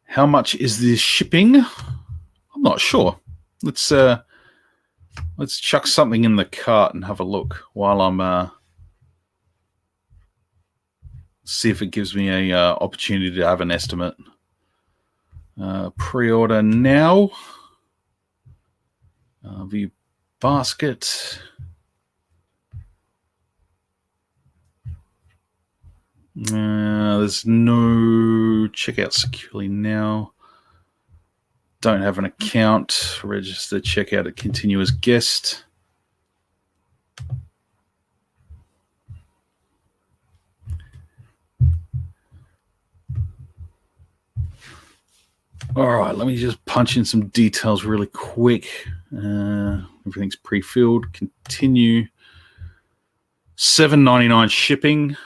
How much is this shipping? I'm not sure. Let's chuck something in the cart and have a look while I'm see if it gives me a opportunity to have an estimate. Pre-order now. View basket. There's no checkout securely now. Don't have an account. Register checkout at continuous guest. All right, let me just punch in some details really quick. Everything's pre-filled. Continue. $7.99 shipping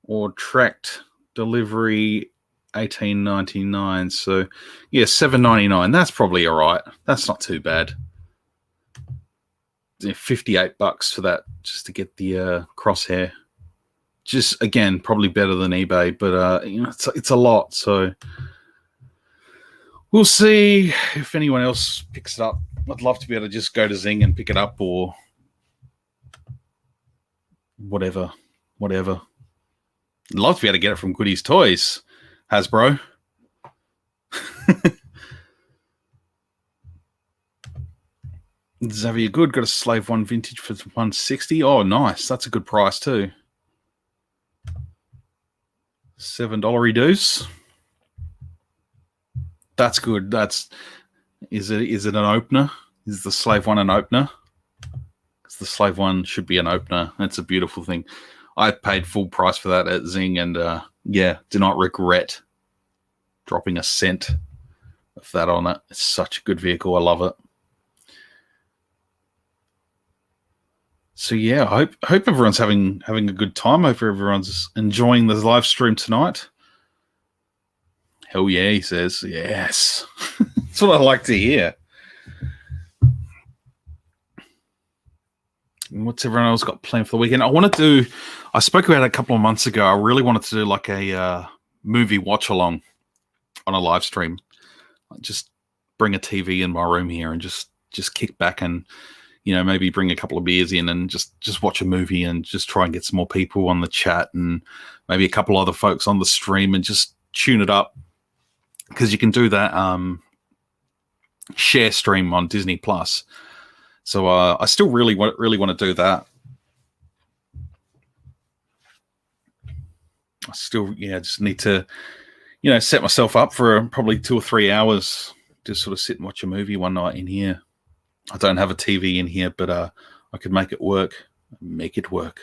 or tracked delivery $18.99. So yeah, $7.99. That's probably all right. That's not too bad. Yeah, $58 for that just to get the Crosshair. Just again, probably better than eBay, but it's a lot. So we'll see if anyone else picks it up. I'd love to be able to just go to Zing and pick it up or whatever. I'd love to be able to get it from Goodies Toys, Hasbro. Xavier Good got a Slave 1 vintage for $160. Oh, nice. That's a good price too. $7 reduce. That's good. Is it an opener? Is the Slave 1 an opener? Because the Slave 1 should be an opener. That's a beautiful thing. I paid full price for that at Zing and do not regret dropping a cent of that on it. It's such a good vehicle. I love it. So yeah, I hope everyone's having a good time. I hope everyone's enjoying the live stream tonight. Hell yeah, he says. Yes. That's what I like to hear. And what's everyone else got planned for the weekend? I spoke about it a couple of months ago. I really wanted to do like a movie watch along on a live stream. Just bring a TV in my room here and just kick back and, maybe bring a couple of beers in and just watch a movie and just try and get some more people on the chat and maybe a couple other folks on the stream and just tune it up. Because you can do that share stream on Disney Plus. So I still really want to do that. I still just need to set myself up for probably 2 or 3 hours, just sort of sit and watch a movie one night in here. I don't have a TV in here, but I could make it work. Make it work.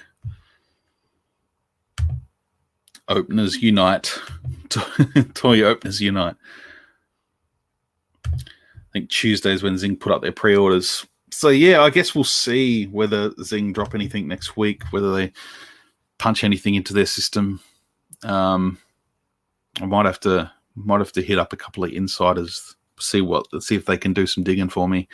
Openers unite. Toy openers unite. I think Tuesdays when Zing put up their pre-orders. So yeah, I guess we'll see whether Zing drop anything next week, whether they punch anything into their system. I might have to hit up a couple of insiders, see if they can do some digging for me.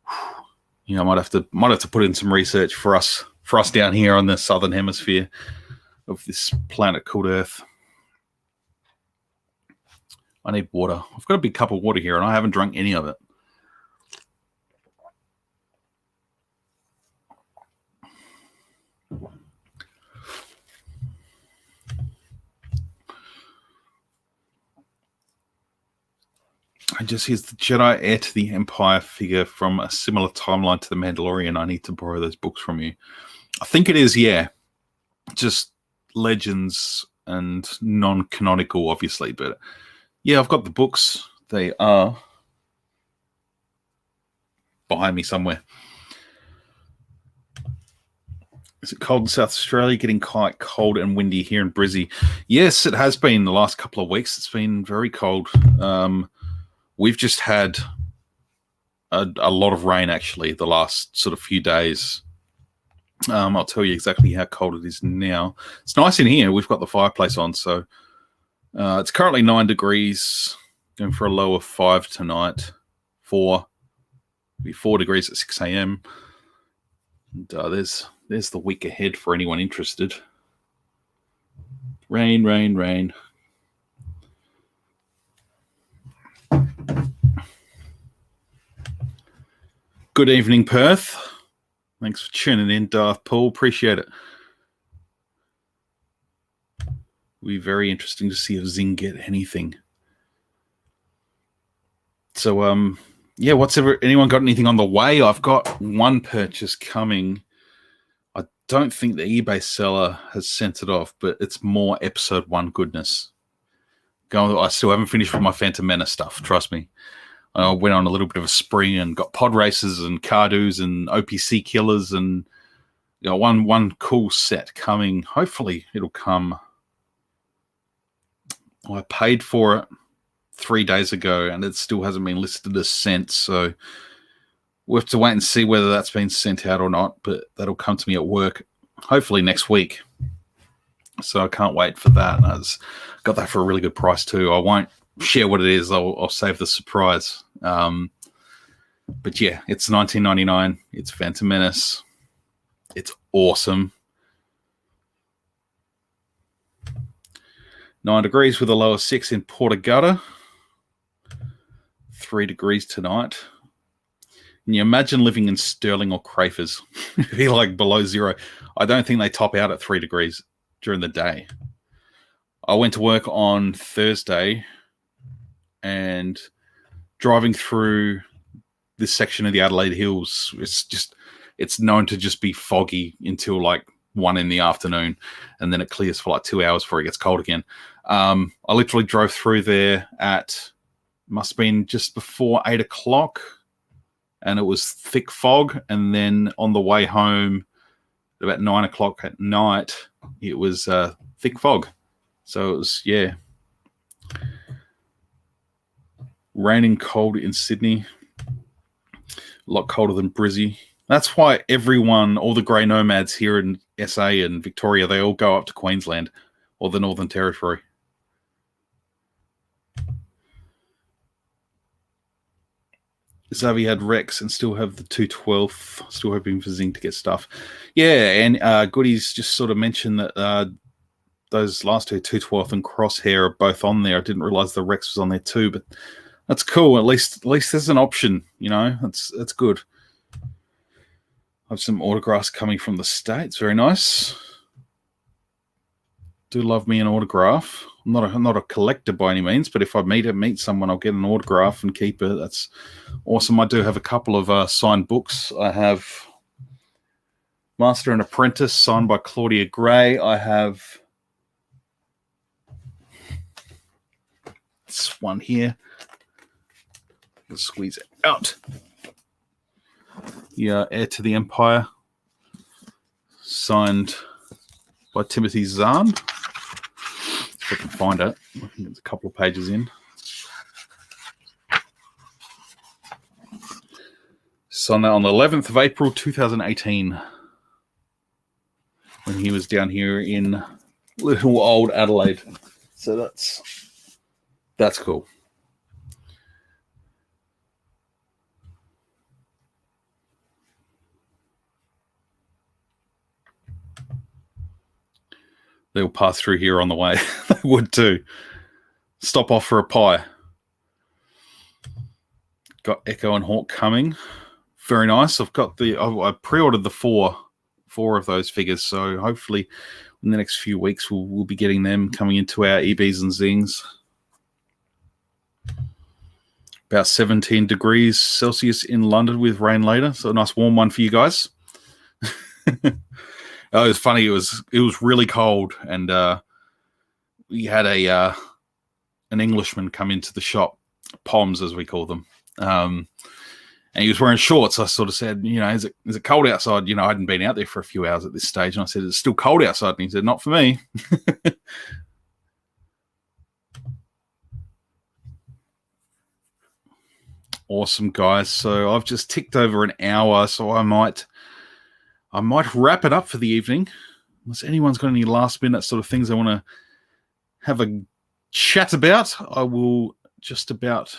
I might have to put in some research for us down here on the southern hemisphere of this planet called Earth. I need water. I've got a big cup of water here, and I haven't drunk any of it. Here's the Jedi Heir to the Empire figure from a similar timeline to the Mandalorian. I need to borrow those books from you. I think it is, yeah. Just legends and non-canonical, obviously, but yeah, I've got the books. They are behind me somewhere. Is it cold in South Australia? Getting quite cold and windy here in Brizzy. Yes, it has been the last couple of weeks. It's been very cold. We've just had a lot of rain, actually, the last sort of few days. I'll tell you exactly how cold it is now. It's nice in here. We've got the fireplace on, so it's currently 9 degrees, going for a low of 5 tonight. 4 degrees at 6 a.m. And there's the week ahead for anyone interested. Rain, rain, rain. Good evening, Perth. Thanks for tuning in, Darth Paul. Appreciate it. It'll be very interesting to see if Zing get anything. So, yeah, anyone got anything on the way? I've got one purchase coming. I don't think the eBay seller has sent it off, but it's more episode 1 goodness. I still haven't finished with my Phantom Menace stuff, trust me. I went on a little bit of a spree and got pod races and Cardoos and OPC killers and one cool set coming. Hopefully it'll come. I paid for it 3 days ago and it still hasn't been listed as sent. So we'll have to wait and see whether that's been sent out or not. But that'll come to me at work hopefully next week. So I can't wait for that. And I got that for a really good price too. I won't share what it is. I'll save the surprise. But yeah, it's $19.99. It's Phantom Menace. It's awesome. 9 degrees with a low of 6 in Portuguesa. 3 degrees tonight. Can you imagine living in Stirling or Crafers? It'd be like below 0. I don't think they top out at 3 degrees during the day. I went to work on Thursday and driving through this section of the Adelaide Hills, it's known to just be foggy until like 1 in the afternoon, and then it clears for like 2 hours before it gets cold again. I literally drove through there must have been just before 8 o'clock, and it was thick fog. And then on the way home, about 9 o'clock at night, it was thick fog. So it was, yeah, raining cold in Sydney. A lot colder than Brizzy. That's why all the grey nomads here in SA and Victoria, they all go up to Queensland or the Northern Territory. Xavi had Rex and still have the 212. Still hoping for Zing to get stuff. Yeah, and Goodies just sort of mentioned that those last two, 212 and Crosshair, are both on there. I didn't realise the Rex was on there too, but that's cool. At least there's an option, That's good. I have some autographs coming from the States. Very nice. Do love me an autograph. I'm not a collector by any means, but if I meet someone, I'll get an autograph and keep it. That's awesome. I do have a couple of signed books. I have Master and Apprentice signed by Claudia Gray. I have this one here. Let's squeeze it out. Yeah, Heir to the Empire, signed by Timothy Zahn. If I can find it, I think it's a couple of pages in. Signed that on the 11th of April, 2018, when he was down here in little old Adelaide. So that's cool. They'll pass through here on the way. They would too. Stop off for a pie. Got Echo and Hawk coming. Very nice. I pre-ordered the four of those figures, so hopefully in the next few weeks we'll be getting them coming into our EBs and Zings. About 17 degrees Celsius in London with rain later, so a nice warm one for you guys. Oh, it was funny. It was really cold, and we had an Englishman come into the shop, Poms as we call them, and he was wearing shorts. I sort of said, is it cold outside? I hadn't been out there for a few hours at this stage, and I said, it's still cold outside, and he said, not for me. Awesome, guys. So I've just ticked over an hour, so I might I might wrap it up for the evening. Unless anyone's got any last minute sort of things they want to have a chat about, I will just about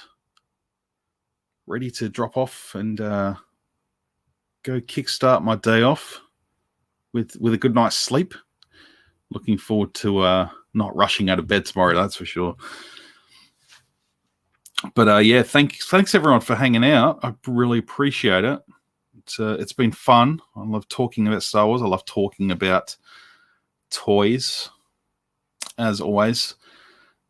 ready to drop off and go kickstart my day off with a good night's sleep. Looking forward to not rushing out of bed tomorrow, that's for sure. But yeah, thanks everyone for hanging out. I really appreciate it. It's been fun. I love talking about Star Wars. I love talking about toys, as always.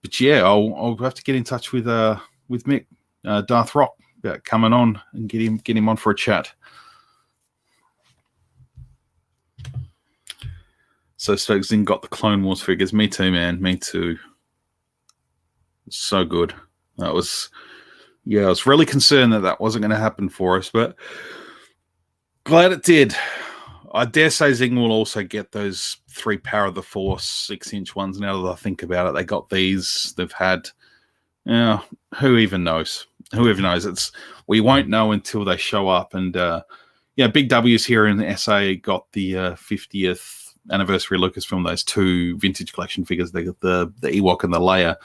But yeah, I'll have to get in touch with Mick, Darth Rock, about coming on and get him on for a chat. So Stokes got the Clone Wars figures. Me too, man. Me too. So good. I was really concerned that wasn't going to happen for us, but glad it did. I dare say Zing will also get those 3 Power of the Force 6-inch ones. Now that I think about it, they got these. They've had, who even knows? Whoever knows? We won't know until they show up. And Big W's here in the SA got the 50th anniversary Lucasfilm, those 2 vintage collection figures. They got the Ewok and the Leia.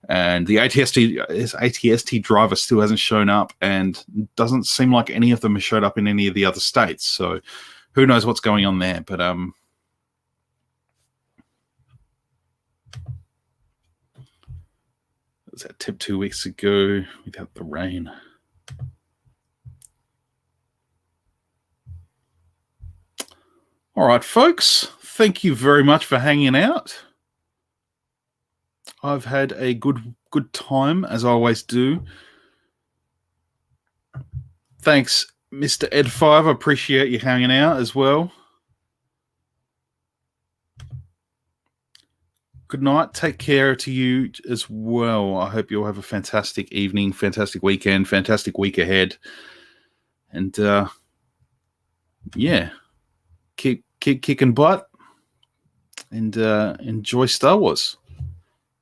And the ATST driver still hasn't shown up, and doesn't seem like any of them have showed up in any of the other states. So who knows what's going on there? But was that tip 2 weeks ago without the rain? All right, folks. Thank you very much for hanging out. I've had a good time, as I always do. Thanks, Mr. Ed5. I appreciate you hanging out as well. Good night. Take care to you as well. I hope you'll have a fantastic evening, fantastic weekend, fantastic week ahead. And keep kicking butt and enjoy Star Wars.